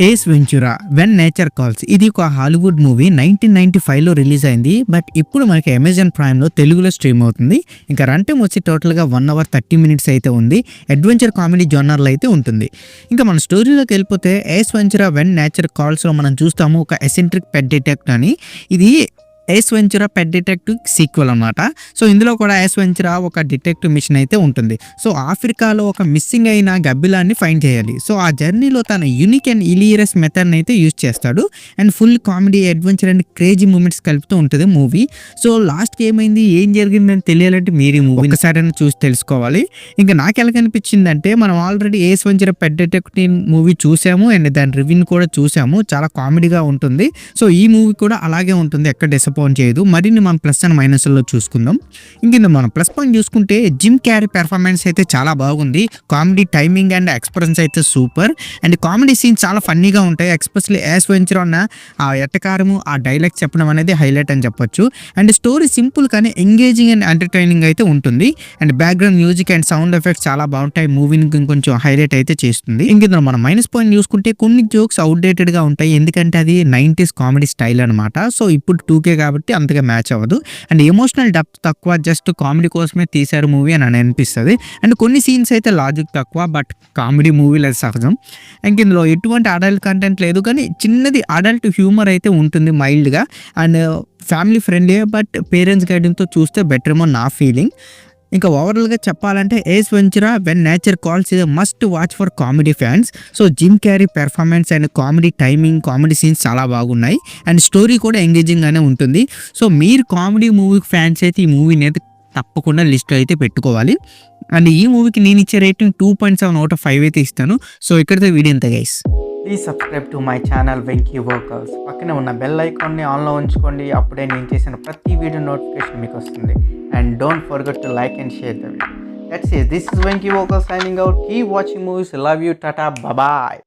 Ace Ventura when nature calls ఇది ఒక Hollywood movie 1995లో రిలీజ్ అయింది. బట్ ఇప్పుడు మనకి అమెజాన్ ప్రైమ్లో తెలుగులో స్ట్రీమ్ అవుతుంది. ఇంకా రన్ టైం వచ్చి టోటల్గా 1 hour 30 minutes అయితే ఉంది. అడ్వెంచర్ కామెడీ జోనర్లో అయితే ఉంటుంది. ఇంకా మన స్టోరీలోకి వెళ్ళిపోతే ఏస్ వెంచురా వెన్ నేచర్ కాల్స్లో మనం చూస్తాము ఒక ఎసెంట్రిక్ పెట్ డిటెక్టివ్ అని. ఇది ఏస్ వెంచురా పెట్ డిటెక్టివ్ సీక్వెల్ అనమాట. సో ఇందులో కూడా ఏస్ వెంచురా ఒక డిటెక్టివ్ మిషన్ అయితే ఉంటుంది. సో ఆఫ్రికాలో ఒక మిస్సింగ్ అయిన గబ్బిలాన్ని ఫైండ్ చేయాలి. సో ఆ జర్నీలో తన యూనిక్ అండ్ ఇలియరస్ మెథడ్ని అయితే యూజ్ చేస్తాడు. And full comedy, adventure and crazy moments కలుపుతూ ఉంటుంది మూవీ. సో లాస్ట్కి ఏమైంది, ఏం జరిగిందని తెలియాలంటే మీరు ఈ మూవీ ఒకసారి చూసి తెలుసుకోవాలి. ఇంకా నాకు ఎలా కనిపించిందంటే, మనం ఆల్రెడీ ఏస్ వెంచురా పెట్ డిటెక్టివ్ మూవీ చూసాము అండ్ దాని రివ్యూని కూడా చూసాము. చాలా కామెడీగా ఉంటుంది. సో ఈ మూవీ కూడా అలాగే ఉంటుంది, ఎక్కడ డిసప్పాయింట్ చేయదు. మరిన్ని మనం ప్లస్ అండ్ మైనస్లో చూసుకుందాం. ఇంక మనం ప్లస్ పాయింట్ చూసుకుంటే జిమ్ క్యారీ పెర్ఫార్మెన్స్ అయితే చాలా బాగుంది. కామెడీ టైమింగ్ అండ్ ఎక్స్ప్రెషన్స్ అయితే సూపర్. అండ్ కామెడీ సీన్స్ చాలా ఫన్నీగా ఉంటాయి. ఎస్పెషల్లీ ఏస్ వెంచురా అన్న ఆ ఎట్టకారము, ఆ డైలాగ్ చెప్పడం అనేది హైలైట్ అని చెప్పొచ్చు. అండ్ స్టోరీ సింపుల్ కానీ ఎంగేజింగ్ అండ్ ఎంటర్టైనింగ్ అయితే ఉంటుంది. And background music and sound effects చాలా బాగుంటాయి. మూవీని ఇంకొంచెం హైలైట్ అయితే చేస్తుంది. ఇంక మనం మైనస్ పాయింట్ చూసుకుంటే కొన్ని జోక్స్ అవుట్డేటెడ్గా ఉంటాయి. ఎందుకంటే అది 90s కామెడీ స్టైల్ అనమాట. సో ఇప్పుడు 2K కాబట్టి అంతగా మ్యాచ్ అవ్వదు. అండ్ ఎమోషనల్ డెప్త్ తక్కువ, జస్ట్ కామెడీ కోసమే తీశారు మూవీ అని అనిపిస్తుంది. అండ్ కొన్ని సీన్స్ అయితే లాజిక్ తక్కువ, బట్ కామెడీ మూవీలు అది సహజం. ఇంక ఇందులో ఎటువంటి అడల్ట్ కంటెంట్ లేదు, కానీ చిన్నది అడల్ట్ హ్యూమర్ అయితే ఉంటుంది మైల్డ్గా. And family friendly, but parents గైడెన్స్తో చూస్తే బెటర్ ఏమో నా ఫీలింగ్. ఇంకా ఓవరాల్గా చెప్పాలంటే Ace Ventura when nature calls is must watch for comedy fans. So Jim Carrey performance and comedy timing, comedy scenes చాలా బాగున్నాయి. అండ్ స్టోరీ కూడా ఎంగేజింగ్గానే ఉంటుంది. సో మీరు కామెడీ మూవీ ఫ్యాన్స్ అయితే ఈ మూవీని అయితే తప్పకుండా లిస్ట్లో అయితే పెట్టుకోవాలి. అండ్ ఈ మూవీకి నేను ఇచ్చే రేటింగ్ 2.7 out of 5 అయితే ఇస్తాను. సో ఇక్కడితో వీడియో ఎంత guys. Please subscribe to my channel Venky workers. పక్కనే ఉన్న బెల్ ఐకాన్ని ఆన్లో ఉంచుకోండి. అప్పుడే నేను చేసిన ప్రతి వీడియో నోటిఫికేషన్ మీకు వస్తుంది. And don't forget to like and share the video. That's it. This is Venky Vocal signing out. Keep watching movies. Love you. Tata. Bye bye.